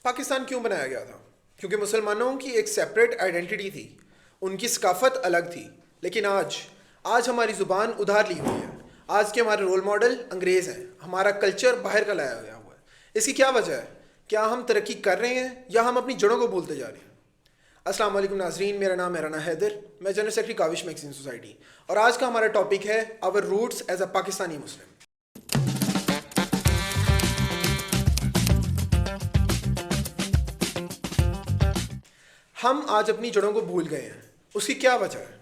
پاکستان کیوں بنایا گیا تھا؟ کیونکہ مسلمانوں کی ایک سیپریٹ آئیڈینٹی تھی، ان کی ثقافت الگ تھی. لیکن آج ہماری زبان ادھار لی ہوئی ہے. آج کے ہمارے رول ماڈل انگریز ہیں، ہمارا کلچر باہر کا لایا گیا ہوا ہے. اس کی کیا وجہ ہے؟ کیا ہم ترقی کر رہے ہیں یا ہم اپنی جڑوں کو بھولتے جا رہے ہیں؟ السلام علیکم ناظرین، میرا نام ہے رانا حیدر، میں جنرل سیکرٹری کاوش میگزین سوسائٹی، اور آج کا ہمارا ٹاپک ہے آور روٹس ایز اے پاکستانی مسلم. ہم آج اپنی جڑوں کو بھول گئے ہیں، اس کی کیا وجہ ہے؟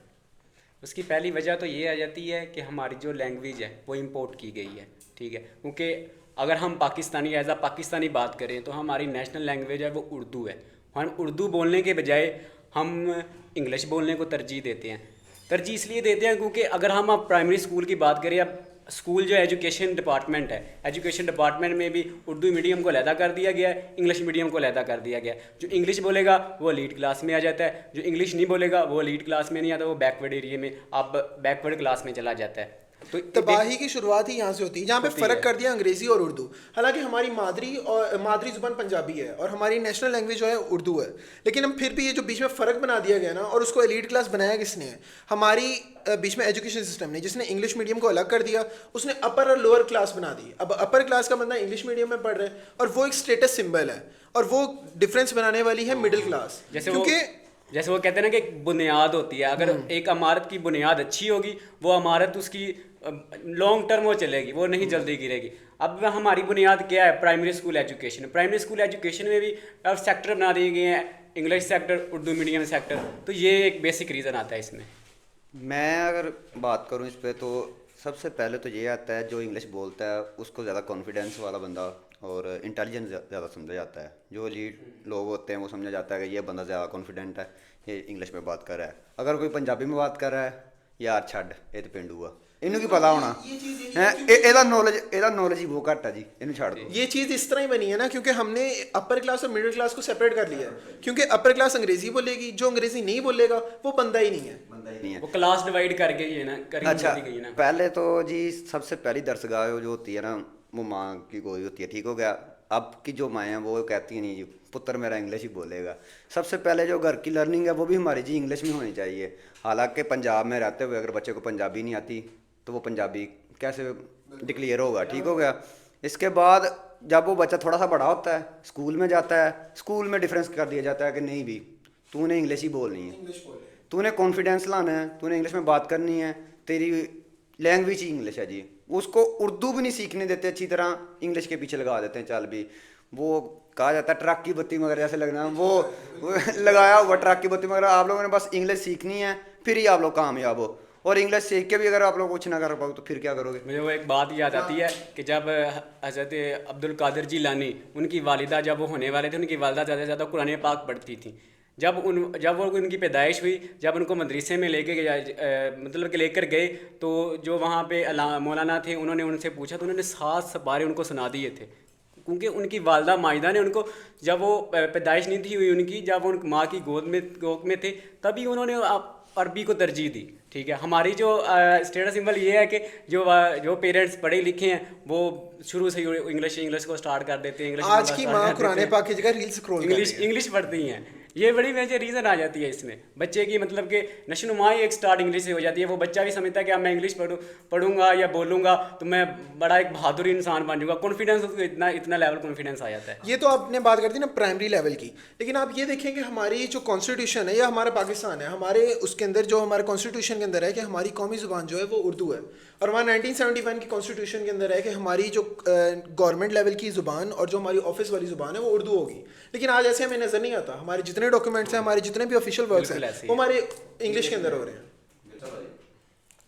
اس کی پہلی وجہ تو یہ آ جاتی ہے کہ ہماری جو لینگویج ہے وہ امپورٹ کی گئی ہے. ٹھیک ہے، کیونکہ اگر ہم پاکستانی ایز اے پاکستانی بات کریں تو ہماری نیشنل لینگویج ہے وہ اردو ہے. ہم اردو بولنے کے بجائے ہم انگلش بولنے کو ترجیح دیتے ہیں. ترجیح اس لیے دیتے ہیں کیونکہ اگر ہم اب پرائمری اسکول کی بات کریں، اب اسکول جو ایجوکیشن ڈپارٹمنٹ ہے، ایجوکیشن ڈپارٹمنٹ میں بھی اردو میڈیم کو علیحدہ کر دیا گیا ہے، انگلش میڈیم کو علیحدہ کر دیا گیا ہے. جو انگلش بولے گا وہ لیڈ کلاس میں آ جاتا ہے، جو انگلش نہیں بولے گا وہ لیڈ کلاس میں نہیں آتا، وہ بیکورڈ ایریے میں اب بیکورڈ کلاس میں چلا جاتا ہے. تو تباہی کی شروعات ہی یہاں سے ہوتی ہے، جہاں پہ ہوتی فرق ہے. کر دیا انگریزی اور اردو. حالانکہ ہماری مادری زبان پنجابی ہے اور ہماری نیشنل لینگویج جو ہے اردو ہے، لیکن ہم پھر بھی یہ جو بیچ میں فرق بنا دیا گیا نا، اور اس کو ایلیٹ کلاس بنایا کس نے ہے؟ ہماری بیچ میں ایجوکیشن سسٹم نے، جس نے انگلش میڈیم کو الگ کر دیا، اس نے اپر اور لوور کلاس بنا دی. اب اپر کلاس کا بندہ انگلش میڈیم میں پڑھ رہا ہے اور وہ ایک اسٹیٹس سمبل ہے، اور وہ ڈفرینس بنانے والی ہے مڈل کلاس. جیسے وہ کیونکہ جیسے وہ کہتے ہیں نا کہ ایک بنیاد ہوتی ہے، اگر ایک عمارت کی بنیاد اچھی ہوگی وہ عمارت اس کی لانگ ٹرم وہ چلے گی، وہ نہیں جلدی گرے گی. اب ہماری بنیاد کیا ہے؟ Primary school education. Primary school education میں بھی اب سیکٹر بنا دیے گئے ہیں، English sector, Urdu medium sector. تو یہ ایک بیسک ریزن آتا ہے اس میں. میں اگر بات کروں اس پہ تو سب سے پہلے تو یہ آتا ہے جو انگلش بولتا ہے اس کو زیادہ کانفیڈینس والا بندہ اور انٹیلیجنٹ زیادہ سمجھا جاتا ہے. جو لیڈ لوگ ہوتے ہیں وہ سمجھا جاتا ہے کہ یہ بندہ زیادہ کانفیڈنٹ ہے، یہ انگلش میں بات کر رہا ہے. اگر کوئی پنجابی میں بات کر رہا ہے، یار چھڈ یہ تو پنڈو آ، انہوں کی پتا ہونا نالج ہی وہ گھٹ ہے جی، یہ چھڑ دو. یہ چیز اس طرح ہی بنی ہے نا، کیونکہ ہم نے اپر کلاس اور مڈل کلاس کو سیپریٹ کر لیا ہے. کیونکہ اپر کلاس انگریزی بولے گی، جو انگریزی نہیں بولے گا وہ بندہ ہی نہیں ہے. بندہ ہی نہیں ہے. وہ کلاس ڈیوائڈ کر کے ہی ہے نا، اچھا، دی گئی ہے نا. پہلے تو جی سب سے پہلی درسگاہ جو ہوتی ہے نا وہ ماں کی گوئی ہوتی ہے. ٹھیک ہو گیا. اب کی جو مائیں ہیں وہ کہتی ہیں نہیں جی پتر میرا انگلش ہی بولے گا. سب سے پہلے جو گھر کی لرننگ ہے وہ بھی ہماری جی انگلش میں ہونی چاہیے. حالانکہ پنجاب میں رہتے ہوئے اگر بچے کو پنجابی نہیں آتی تو وہ پنجابی کیسے ڈکلیئر ہوگا؟ ٹھیک ہو گیا. اس کے بعد جب وہ بچہ تھوڑا سا بڑا ہوتا ہے، اسکول میں جاتا ہے، اسکول میں ڈفرینس کر دیا جاتا ہے کہ نہیں بھی تو نے انگلش ہی بولنی ہے، تو نے کانفیڈینس لانا ہے، تو نے انگلش میں بات کرنی ہے، تیری لینگویج ہی انگلش ہے جی. اس کو اردو بھی نہیں سیکھنے دیتے اچھی طرح، انگلش کے پیچھے لگا دیتے ہیں. چل بھی وہ کہا جاتا ہے ٹرک کی بتی مگر جیسے لگنا، وہ لگایا ہوا ٹرک کی بتی مگر. آپ لوگوں نے بس انگلش سیکھنی ہے پھر ہی آپ لوگ کامیاب ہو، اور انگلش سیکھ کے بھی اگر آپ لوگ کچھ نہ کر پاؤ تو پھر کیا کرو گے؟ مجھے وہ ایک بات یاد آتی ہے کہ جب حضرت عبد القادر جیلانی، ان کی والدہ جب وہ ہونے والے تھے، ان کی والدہ زیادہ سے زیادہ قرآن پاک پڑھتی تھیں. جب وہ ان کی پیدائش ہوئی، جب ان کو مدرسے میں لے کے مطلب کہ لے کر گئے، تو جو وہاں پہ مولانا تھے انہوں نے ان سے پوچھا تو انہوں نے 7 بارے ان کو سنا دیے تھے. کیونکہ ان کی والدہ ماجدہ نے ان کو، جب وہ پیدائش نہیں تھی ہوئی ان کی، جب وہ ان ماں کی گود میں تھے، تبھی انہوں نے عربی کو ترجیح دی. ٹھیک ہے، ہماری جو اسٹیٹس سمبل یہ ہے کہ جو پیرنٹس پڑھے لکھے ہیں وہ شروع سے ہی انگلش کو اسٹارٹ کر دیتے ہیں، انگلش آج بولنا کی اسٹارٹ ماں کر قرآن دیتے ہیں، پاک کی جگہ ریل سکرول کر رہی ہے. انگلش پڑھتی ہیں. یہ بڑی میجر ریزن آ جاتی ہے اس میں بچے کی، مطلب کہ نشو نمائی ایک اسٹارٹ انگلش سے ہو جاتی ہے. وہ بچہ بھی سمجھتا ہے کہ اب میں انگلش پڑھوں گا یا بولوں گا تو میں بڑا ایک بہادر انسان بن جاؤں گا. کانفیڈینس اس کو اتنا لیول کانفیڈینس آ جاتا ہے. یہ تو آپ نے بات کر دی نا پرائمری لیول کی، لیکن آپ یہ دیکھیں کہ ہماری جو کانسٹیٹیوشن ہے یا ہمارا پاکستان ہے، ہمارے اس کے اندر جو ہمارے کانسٹیٹیوشن کے اندر ہے کہ ہماری قومی زبان جو ہے وہ اردو ہے. اور ہمارا 1971 کی کانسٹیٹیوشن کے اندر ہے کہ ہماری جو گورنمنٹ لیول کی زبان اور جو ہماری آفس والی زبان ہے وہ اردو ہوگی. لیکن آج ایسے ہمیں نظر نہیں آتا. ہمارے جتنے ڈاکومنٹس ہیں، ہمارے جتنے بھی آفیشیل ورکس ہیں، بالکل ایسے ہی وہ ہے. ہمارے انگلش کے اندر ہو رہے ہیں.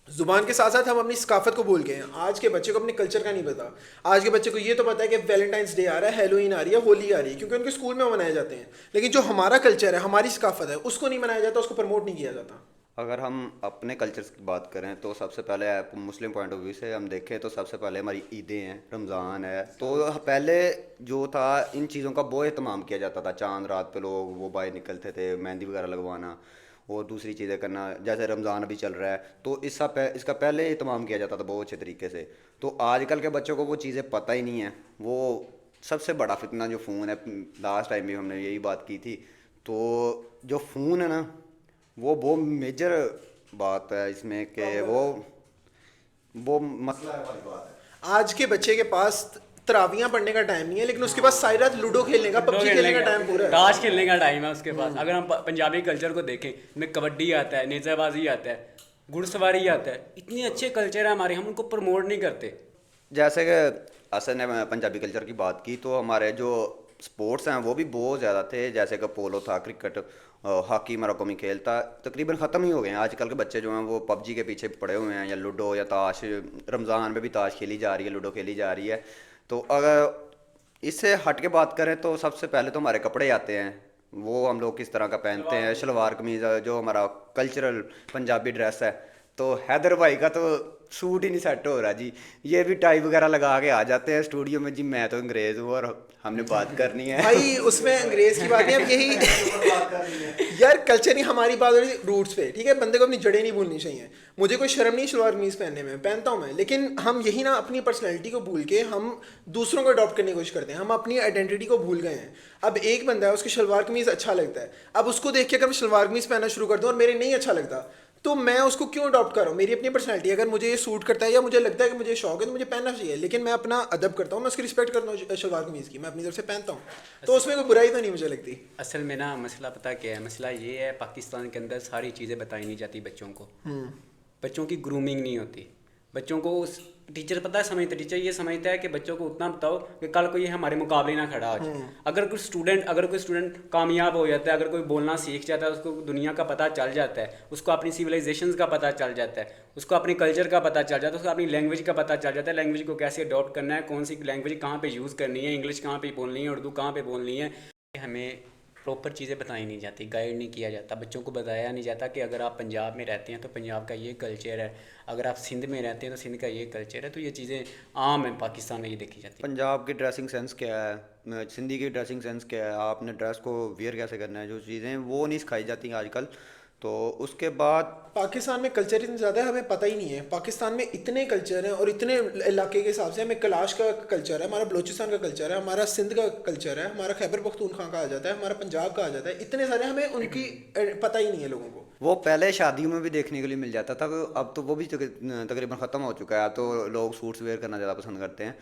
زبان کے ساتھ ساتھ ہم اپنی ثقافت کو بھول گئے ہیں. آج کے بچے کو اپنے کلچر کا نہیں پتا. آج کے بچے کو یہ تو پتا ہے کہ ویلنٹائنس ڈے آ رہا ہے، ہیلوئین آ رہی ہے، ہولی آ رہی ہے، کیونکہ ان کے اسکول میں منائے جاتے ہیں. لیکن جو ہمارا کلچر ہے، ہماری ثقافت ہے، اس کو نہیں منایا جاتا، اس کو پروموٹ نہیں کیا جاتا. اگر ہم اپنے کلچر کی بات کریں تو سب سے پہلے مسلم پوائنٹ آف ویو سے ہم دیکھیں تو سب سے پہلے ہماری عیدیں ہیں، رمضان ہے. تو پہلے جو تھا ان چیزوں کا بہت اہتمام کیا جاتا تھا. چاند رات پہ لوگ وہ باہر نکلتے تھے، مہندی وغیرہ لگوانا اور دوسری چیزیں کرنا. جیسے رمضان ابھی چل رہا ہے تو اس کا پہلے اہتمام کیا جاتا تھا بہت اچھے طریقے سے. تو آج کل کے بچوں کو وہ چیزیں پتہ ہی نہیں ہیں. وہ سب سے بڑا فتنہ جو فون ہے، لاسٹ ٹائم بھی ہم نے یہی بات کی تھی، تو جو فون ہے نا وہ بہت میجر بات ہے اس میں کہ وہ مسئلہ والی بات ہے. آج کے بچے کے پاس تراویاں پڑھنے کا ٹائم نہیں ہے، لیکن اس کے پاس ساری رات لوڈو کھیلنے کا، پب جی کھیلنے کا ٹائم پورا ہے، تاش کھیلنے کا ٹائم ہے اس کے پاس. اگر ہم پنجابی کلچر کو دیکھیں، ہمیں کبڈی آتا ہے، نیزہ بازی آتا ہے، گھڑ سواری آتا ہے، اتنے اچھے کلچر ہیں ہمارے، ہم ان کو پروموٹ نہیں کرتے. جیسے کہ اسد نے پنجابی کلچر کی بات کی، تو ہمارے جو سپورٹس ہیں وہ بھی بہت زیادہ تھے، جیسے کہ پولو تھا، کرکٹ، ہاکی ہمارا قومی کھیل تھا، تقریباً ختم ہی ہو گئے ہیں. آج کل کے بچے جو ہیں وہ پب جی کے پیچھے پڑے ہوئے ہیں، یا لوڈو یا تاش. رمضان میں بھی تاش کھیلی جا رہی ہے، لوڈو کھیلی جا رہی ہے. تو اگر اس سے ہٹ کے بات کریں تو سب سے پہلے تو ہمارے کپڑے آتے ہیں، وہ ہم لوگ کس طرح کا پہنتے ہیں. شلوار قمیض جو ہمارا کلچرل پنجابی ڈریس ہے، تو حیدر بھائی کا تو سوٹ ہی نہیں سیٹ ہو رہا جی. یہ بھی ٹائی وغیرہ لگا کے آ جاتے ہیں اسٹوڈیو میں، جی میں تو انگریز ہوں اور ہم نے بات کرنی ہے. بھائی اس میں انگریز کی بات نہیں، اب یہی یار کلچر نہیں، ہماری بات ہو رہی روٹس پہ. ٹھیک ہے، بندے کو اپنی جڑیں نہیں بھولنی چاہیے. مجھے کوئی شرم نہیں شلوار قمیض پہننے میں، پہنتا ہوں میں، لیکن ہم یہی نا اپنی پرسنالٹی کو بھول کے ہم دوسروں کو اڈاپٹ کرنے کی کوشش کرتے ہیں. ہم اپنی آئیڈینٹی کو بھول گئے ہیں. اب ایک بندہ ہے، اس کی شلوار قمیض اچھا لگتا ہے، اب اس کو دیکھ کے اگر میں شلوار قمیض پہننا شروع کر دوں اور میرے نہیں اچھا لگتا، تو میں اس کو کیوں اڈاپٹ کر رہا ہوں؟ میری اپنی پرسنالٹی، اگر مجھے یہ سوٹ کرتا ہے یا مجھے لگتا ہے کہ مجھے شوق ہے تو مجھے پہننا چاہیے، لیکن میں اپنا ادب کرتا ہوں، میں اس کی رسپیکٹ کرتا ہوں شلوار قمیض کی، میں اپنی طرف سے پہنتا ہوں، تو اس میں کوئی برائی تو نہیں مجھے لگتی. اصل میں نا مسئلہ پتہ کیا ہے؟ مسئلہ یہ ہے پاکستان کے اندر ساری چیزیں بتائی نہیں جاتی بچوں کو. بچوں کی گرومنگ نہیں ہوتی. بچوں کو ٹیچر پتہ ہے سمجھتا، ٹیچر یہ سمجھتا ہے کہ بچوں کو اتنا بتاؤ کہ کل کو یہ ہمارے مقابلے نہ کھڑا ہو جائے. اگر کوئی اسٹوڈنٹ کامیاب ہو جاتا ہے، اگر کوئی بولنا سیکھ جاتا ہے، اس کو دنیا کا پتہ چل جاتا ہے، اس کو اپنی سویلائزیشنز کا پتہ چل جاتا ہے، اس کو اپنی کلچر کا پتہ چل جاتا ہے، اس کو اپنی لینگویج کا پتہ چل جاتا ہے، لینگویج کو کیسے اڈاپٹ کرنا ہے، کون سی لینگویج کہاں پہ یوز کرنی ہے، انگلش کہاں پہ بولنی ہے، اردو کہاں پہ بولنی ہے. ہمیں پراپر چیزیں بتائی نہیں جاتی، گائیڈ نہیں کیا جاتا، بچوں کو بتایا نہیں جاتا کہ اگر آپ پنجاب میں رہتے ہیں تو پنجاب کا یہ کلچر ہے، اگر آپ سندھ میں رہتے ہیں تو سندھ کا یہ کلچر ہے. تو یہ چیزیں عام ہیں پاکستان میں، یہ دیکھی جاتی ہیں. پنجاب کی ڈریسنگ سینس کیا ہے، سندھی کی ڈریسنگ سینس کیا ہے، آپ نے ڈریس کو ویئر کیسے کرنا ہے، جو چیزیں وہ نہیں سکھائی جاتی ہیں آج کل. تو اس کے بعد پاکستان میں کلچر اتنا زیادہ ہے، ہمیں پتہ ہی نہیں ہے. پاکستان میں اتنے کلچر ہیں اور اتنے علاقے کے حساب سے، ہمیں کلاش کا کلچر ہے، ہمارا بلوچستان کا کلچر ہے، ہمارا سندھ کا کلچر ہے، ہمارا خیبر پختونخوا کا آ جاتا ہے، ہمارا پنجاب کا آ جاتا ہے. اتنے سارے ہمیں ان کی پتہ ہی نہیں ہے لوگوں کو. وہ پہلے شادیوں میں بھی دیکھنے کے لیے مل جاتا تھا، اب تو وہ بھی تقریباً ختم ہو چکا ہے. اب تو لوگ سوٹس ویئر کرنا زیادہ پسند کرتے ہیں.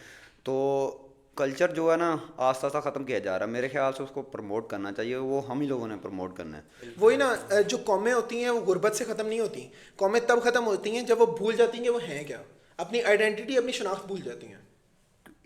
تو کلچر جو ہے نا آہستہ آہستہ ختم کیا جا رہا ہے. میرے خیال سے اس کو پروموٹ کرنا چاہیے، وہ ہم ہی لوگوں نے پروموٹ کرنا ہے. وہی نا، جو قومیں ہوتی ہیں وہ غربت سے ختم نہیں ہوتی. قومیں تب ختم ہوتی ہیں جب وہ بھول جاتی ہیں کہ وہ ہیں کیا، اپنی آئیڈینٹی، اپنی شناخت بھول جاتی ہیں.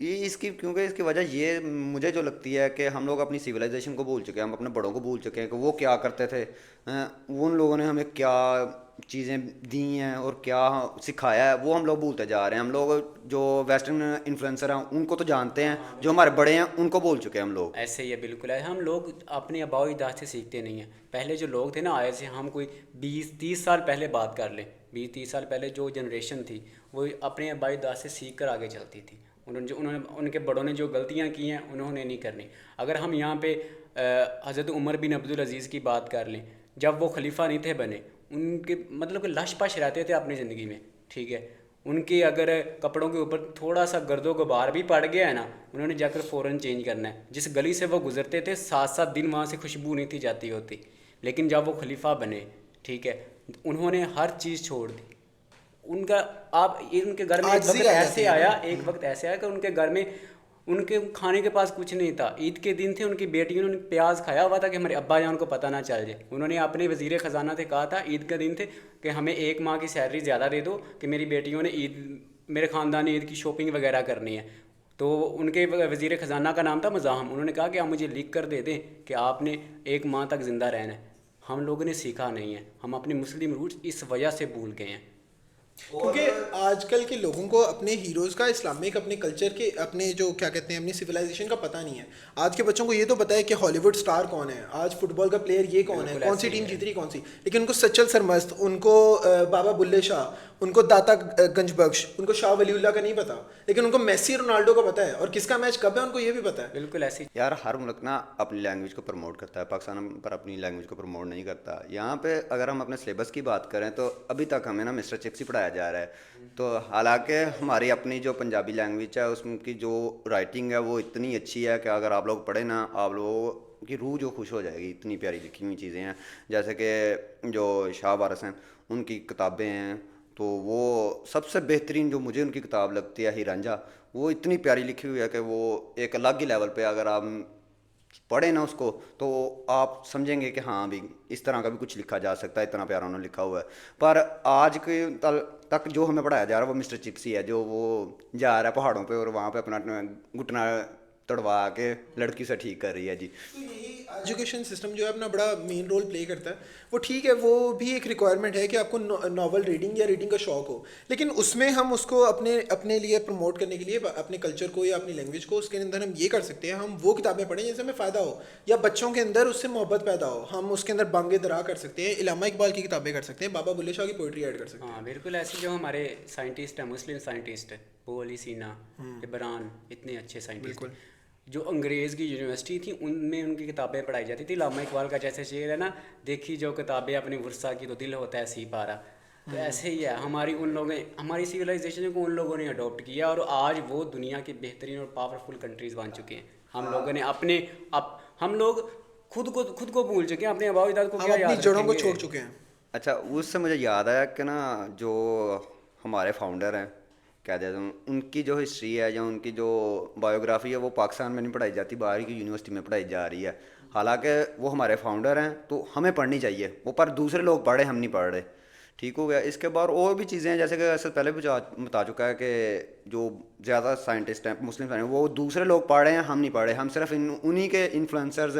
کیونکہ اس کی وجہ یہ مجھے جو لگتی ہے کہ ہم لوگ اپنی سویلائزیشن کو بھول چکے ہیں، ہم اپنے بڑوں کو بھول چکے ہیں کہ وہ کیا کرتے تھے، ان لوگوں نے ہمیں کیا چیزیں دی ہیں اور کیا سکھایا ہے، وہ ہم لوگ بھولتے جا رہے ہیں. ہم لوگ جو ویسٹرن انفلوئنسر ہیں ان کو تو جانتے ہیں، جو ہمارے بڑے ہیں ان کو بھول چکے ہیں ہم لوگ. ایسے ہی ہے، بالکل ہے. ہم لوگ اپنے آباء و اجداد سے سیکھتے نہیں ہیں. پہلے جو لوگ تھے نا آئے سے، ہم کوئی 20-30 سال پہلے بات کر لیں، 20-30 سال پہلے جو جنریشن تھی وہ اپنے آباء و اجداد سے سیکھ کر آگے چلتی تھی. انہوں نے ان کے بڑوں نے جو غلطیاں کی ہیں انہوں نے نہیں کرنی. اگر ہم یہاں پہ حضرت عمر بن عبدالعزیز کی بات کر لیں، جب وہ خلیفہ نہیں تھے بنے، ان کے مطلب کہ لش پش رہتے تھے اپنی زندگی میں. ٹھیک ہے، ان کے اگر کپڑوں کے اوپر تھوڑا سا گرد و غبار بھی پڑ گیا ہے نا، انہوں نے جا کر فوراً چینج کرنا ہے. جس گلی سے وہ گزرتے تھے 7-7 دن وہاں سے خوشبو نہیں تھی جاتی ہوتی. لیکن جب وہ خلیفہ بنے، ٹھیک ہے، انہوں نے ہر چیز چھوڑ دی. ان کا ان کے گھر میں ایک وقت ایسے آیا کہ ان کے گھر میں ان کے کھانے کے پاس کچھ نہیں تھا. عید کے دن تھے، ان کی بیٹیوں نے پیاز کھایا ہوا تھا کہ ہمارے ابا جان کو پتہ نہ چل جائے. انہوں نے اپنے وزیر خزانہ سے کہا تھا، عید کے دن تھے، کہ ہمیں 1 ماہ کی سیلری زیادہ دے دو کہ میری بیٹیوں نے میرے خاندان نے عید کی شاپنگ وغیرہ کرنی ہے. تو ان کے وزیر خزانہ کا نام تھا مزاحم. انہوں نے کہا کہ آپ مجھے لکھ کر دے دیں کہ آپ نے 1 ماہ تک زندہ رہنا ہے. ہم لوگوں نے سیکھا نہیں ہے، ہم اپنے مسلم روٹس اس وجہ سے بھول گئے ہیں. کیونکہ آج کل کے لوگوں کو اپنے ہیروز کا، اسلامک، اپنے کلچر کے، اپنے جو کیا کہتے ہیں اپنی سویلائزیشن کا پتہ نہیں ہے. آج کے بچوں کو یہ تو پتہ ہے کہ ہالی ووڈ اسٹار کون ہے، آج فٹ بال کا پلیئر یہ کون ہے، کون سی ٹیم جیت رہی کون سی، لیکن ان کو سچل سرمست، ان کو بابا بلے شاہ، ان کو داتا گنج بخش, ان کو شاہ ولی اللہ کا نہیں پتا, لیکن ان کو میسی رونالڈو کا پتا ہے, اور کس کا میچ کب ہے ان کو یہ بھی پتا ہے. بالکل ایسی یار ہر ملک نا اپنی لینگویج کو پروموٹ کرتا ہے, پاکستان پر اپنی لینگویج کو پروموٹ نہیں کرتا. یہاں پہ اگر ہم اپنے سلیبس کی بات کریں تو ابھی تک ہمیں نا مسٹر چپس ہی پڑھایا جا رہا ہے. تو حالانکہ ہماری اپنی جو پنجابی لینگویج ہے اس کی جو رائٹنگ ہے وہ اتنی اچھی ہے کہ اگر آپ لوگ پڑھیں نا آپ لوگوں کی روح جو خوش ہو جائے گی, اتنی پیاری لکھی ہوئی چیزیں ہیں. جیسے کہ جو شاہ وارث ہیں ان کی کتابیں ہیں, تو وہ سب سے بہترین جو مجھے ان کی کتاب لگتی ہے ہی رانجھا, وہ اتنی پیاری لکھی ہوئی ہے کہ وہ ایک الگ ہی لیول پہ اگر آپ پڑھیں نا اس کو تو آپ سمجھیں گے کہ ہاں بھی اس طرح کا بھی کچھ لکھا جا سکتا ہے, اتنا پیارا انہوں نے لکھا ہوا ہے. پر آج کے تک جو ہمیں پڑھایا جا رہا ہے وہ مسٹر چپسی ہے, جو وہ جا رہا ہے پہاڑوں پہ اور وہاں پہ اپنا گھٹنا توڑوا کے لڑکی سے ٹھیک کر رہی ہے. جی تو یہی ایجوکیشن سسٹم جو ہے اپنا بڑا مین رول پلے کرتا ہے. وہ ٹھیک ہے, وہ بھی ایک ریکوائرمنٹ ہے کہ آپ کو ناول ریڈنگ یا ریڈنگ کا شوق ہو, لیکن اس میں ہم اس کو اپنے لیے پروموٹ کرنے کے لیے اپنے کلچر کو یا اپنی لینگویج کو اس کے اندر ہم یہ کر سکتے ہیں, ہم وہ کتابیں پڑھیں جن سے ہمیں فائدہ ہو, یا بچوں کے اندر اس سے محبت پیدا ہو. ہم اس کے اندر بانگے درا کر سکتے ہیں, علامہ اقبال کی کتابیں کر سکتے ہیں, بابا بلے شاہ کی پوئٹری ایڈ کر سکتے ہیں. ہاں بالکل ایسے جو ہمارے سائنٹسٹ ہیں, مسلم سائنٹسٹ, ابو علی سینا, عبران, اتنے اچھے سائنٹسٹ ہیں. جو انگریز کی یونیورسٹی تھی ان میں ان کی کتابیں پڑھائی جاتی تھی. علامہ اقبال کا جیسے شعر ہے نا, دیکھی جو کتابیں اپنی ورثہ کی تو دل ہوتا ہے سی پارا. تو ایسے ہی ہے ہماری ان لوگوں ہماری سویلائزیشن کو ان لوگوں نے اڈاپٹ کیا, اور آج وہ دنیا کی بہترین اور پاورفل کنٹریز بن چکے ہیں. ہم لوگوں نے ہم لوگ خود کو بھول چکے ہیں, اپنے آباء و اجداد کو کیا یاد اپنی جڑوں کو رکھیں چھوڑ گے. چکے ہیں. اچھا, اس سے مجھے یاد آیا کہ نا جو ہمارے فاؤنڈر ہیں کیا کہتے ہیں ان کی جو ہسٹری ہے یا ان کی جو بایوگرافی ہے وہ پاکستان میں نہیں پڑھائی جاتی, باہر کی یونیورسٹی میں پڑھائی جا رہی ہے. حالانکہ وہ ہمارے فاؤنڈر ہیں تو ہمیں پڑھنی چاہیے, وہ پر دوسرے لوگ پڑھیں, ہم نہیں پڑھ رہے. ٹھیک ہو گیا. اس کے بعد اور بھی چیزیں ہیں جیسے کہ ایسے پہلے بھی بتا چکا ہے کہ جو زیادہ سائنٹسٹ ہیں مسلم ہیں وہ دوسرے لوگ پڑھ رہے ہیں, ہم نہیں پڑھ رہے. ہم صرف انہی کے انفلوئنسرز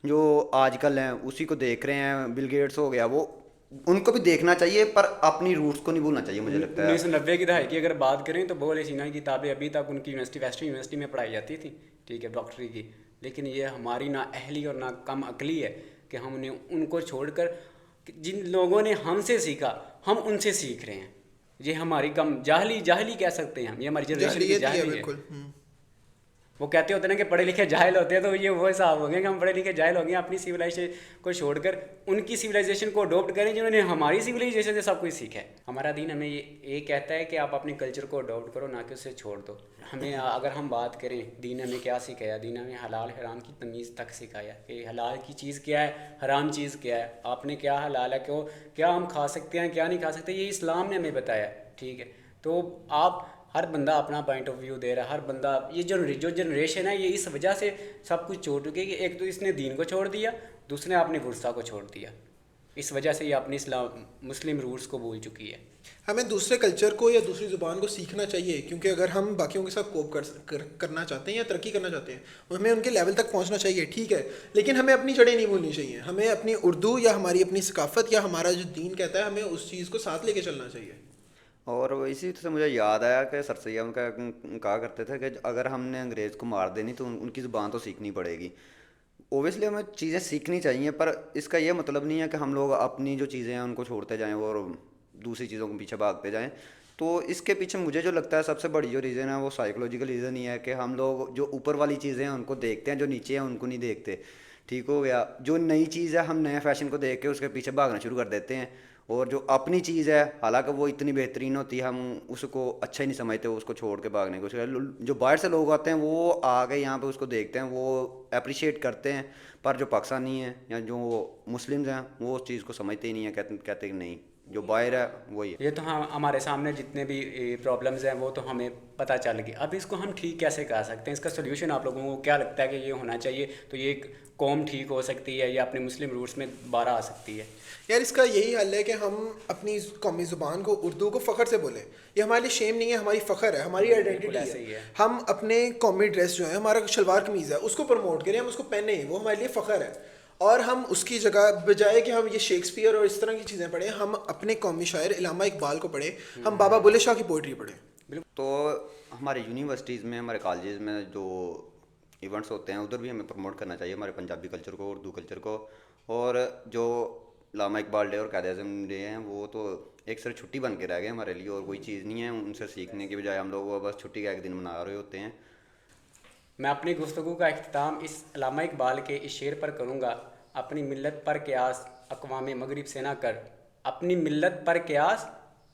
جو آج کل ہیں اسی کو دیکھ رہے ہیں. بل گیٹس ہو گیا, وہ ان کو بھی دیکھنا چاہیے پر اپنی روٹس کو نہیں بھولنا چاہیے مجھے لگتا ہے. 1990 کی دہائی کی اگر بات کریں تو ابو علی سینا کی کتابیں ابھی تک ان کی یونیورسٹی ویسٹرن یونیورسٹی میں پڑھائی جاتی تھی, ٹھیک ہے, ڈاکٹری کی. لیکن یہ ہماری نا اہلی اور نہ کم عقلی ہے کہ ہم نے ان کو چھوڑ کر جن لوگوں نے ہم سے سیکھا ہم ان سے سیکھ رہے ہیں. یہ ہماری کم جاہلی کہہ سکتے ہیں ہم, یہ ہماری جنریشن کی جاہلی ہے. وہ کہتے ہوتے ہیں نا کہ پڑھے لکھے جاہل ہوتے ہیں, تو یہ وہ حساب ہو گیا کہ ہم پڑھے لکھے جاہل ہو گئے. اپنی سویلائزیشن کو چھوڑ کر ان کی سویلائزیشن کو اڈاپٹ کریں جنہوں نے ہماری سویلائزیشن سے سب کچھ سیکھا ہے. ہمارا دین ہمیں یہ کہتا ہے کہ آپ اپنے کلچر کو اڈاپٹ کرو, نہ کہ اسے چھوڑ دو. ہمیں اگر ہم بات کریں دین ہمیں کیا سکھایا, دین ہمیں حلال حرام کی تمیز تک سکھایا کہ حلال کی چیز کیا ہے, حرام چیز کیا ہے, آپ نے کیا حلال ہے کہ کیا ہم کھا سکتے ہیں کیا نہیں کھا سکتے, یہ اسلام نے ہمیں بتایا, ٹھیک ہے. تو آپ ہر بندہ اپنا پوائنٹ آف ویو دے رہا ہے, ہر بندہ یہ جو جنریشن ہے یہ اس وجہ سے سب کچھ چھوڑ چکے کہ ایک تو اس نے دین کو چھوڑ دیا, دوسرے نے اپنے ورثہ کو چھوڑ دیا. اس وجہ سے یہ اپنی اسلام مسلم روٹس کو بھول چکی ہے. ہمیں دوسرے کلچر کو یا دوسری زبان کو سیکھنا چاہیے, کیونکہ اگر ہم باقیوں کے ساتھ کوپ کرنا چاہتے ہیں یا ترقی کرنا چاہتے ہیں ہمیں ان کے لیول تک پہنچنا چاہیے, ٹھیک ہے, لیکن ہمیں اپنی جڑیں نہیں بھولنی چاہیے. ہمیں اپنی اردو یا ہماری اپنی ثقافت یا ہمارا جو دین کہتا ہے ہمیں اس چیز کو ساتھ لے کے چلنا چاہیے. اور اسی سے مجھے یاد آیا کہ سر سید ان کا کہا کرتے تھے کہ اگر ہم نے انگریز کو مار دینی تو ان کی زبان تو سیکھنی پڑے گی. اوبیسلی ہمیں چیزیں سیکھنی چاہیے, پر اس کا یہ مطلب نہیں ہے کہ ہم لوگ اپنی جو چیزیں ہیں ان کو چھوڑتے جائیں اور دوسری چیزوں کے پیچھے بھاگتے جائیں. تو اس کے پیچھے مجھے جو لگتا ہے سب سے بڑی جو ریزن ہے وہ سائیکولوجیکل ریزن ہی ہے کہ ہم لوگ جو اوپر والی چیزیں ہیں ان کو دیکھتے ہیں, جو نیچے ہیں ان کو نہیں دیکھتے. ٹھیک ہو گیا. جو نئی چیز ہے ہم نئے فیشن کو دیکھ کے اس کے پیچھے بھاگنا شروع کر دیتے ہیں, اور جو اپنی چیز ہے حالانکہ وہ اتنی بہترین ہوتی ہے ہم اس کو اچھا ہی نہیں سمجھتے, اس کو چھوڑ کے بھاگنے کو. جو باہر سے لوگ آتے ہیں وہ آ کے یہاں پہ اس کو دیکھتے ہیں, وہ اپریشیٹ کرتے ہیں, پر جو پاکستانی ہیں یا جو مسلمز ہیں وہ اس چیز کو سمجھتے ہی نہیں ہیں, کہتے کہ نہیں جو باہر ہے وہی ہے. یہ تو ہمارے سامنے جتنے بھی پرابلمز ہیں وہ تو ہمیں پتہ چل گئی. اب اس کو ہم ٹھیک کیسے کر سکتے ہیں, اس کا سلیوشن آپ لوگوں کو کیا لگتا ہے کہ یہ ہونا چاہیے تو یہ قوم ٹھیک ہو سکتی ہے یا اپنے مسلم روٹس میں دوبارہ آ سکتی ہے؟ یار اس کا یہی حل ہے کہ ہم اپنی قومی زبان کو اردو کو فخر سے بولیں. یہ ہمارے لیے شیم نہیں ہے, ہماری فخر ہے, ہماری آئیڈینٹی ہے. ہم اپنے قومی ڈریس جو ہے ہمارا شلوار قمیض ہے اس کو پروموٹ کریں, ہم اس کو پہنیں, وہ ہمارے لیے فخر ہے. اور ہم اس کی جگہ بجائے کہ ہم یہ شیکسپیئر اور اس طرح کی چیزیں پڑھیں, ہم اپنے قومی شاعر علامہ اقبال کو پڑھیں, ہم بابا بلے شاہ کی پوئٹری پڑھیں. تو ہماری یونیورسٹیز میں ہمارے کالجز میں جو ایونٹس ہوتے ہیں ادھر بھی ہمیں پروموٹ کرنا چاہیے ہمارے پنجابی کلچر کو, اردو کلچر کو. اور جو علامہ اقبال ڈے اور قائد اعظم ڈے ہیں وہ تو ایک سر چھٹی بن کے رہ گئے ہمارے لیے، اور کوئی چیز نہیں ہے ان سے سیکھنے کی بجائے ہم لوگ وہ بس چھٹی کا ایک دن منا رہے ہوتے ہیں۔ میں اپنی گفتگو کا اختتام اس علامہ اقبال کے اس شعر پر کروں گا: اپنی ملت پر قیاس اقوام مغرب سے نہ کر، اپنی ملت پر قیاس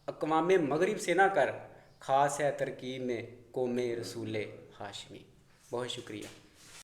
اقوام مغرب سے نہ کر، خاص ہے ترکیب میں قوم رسول ہاشمی۔ بہت شکریہ۔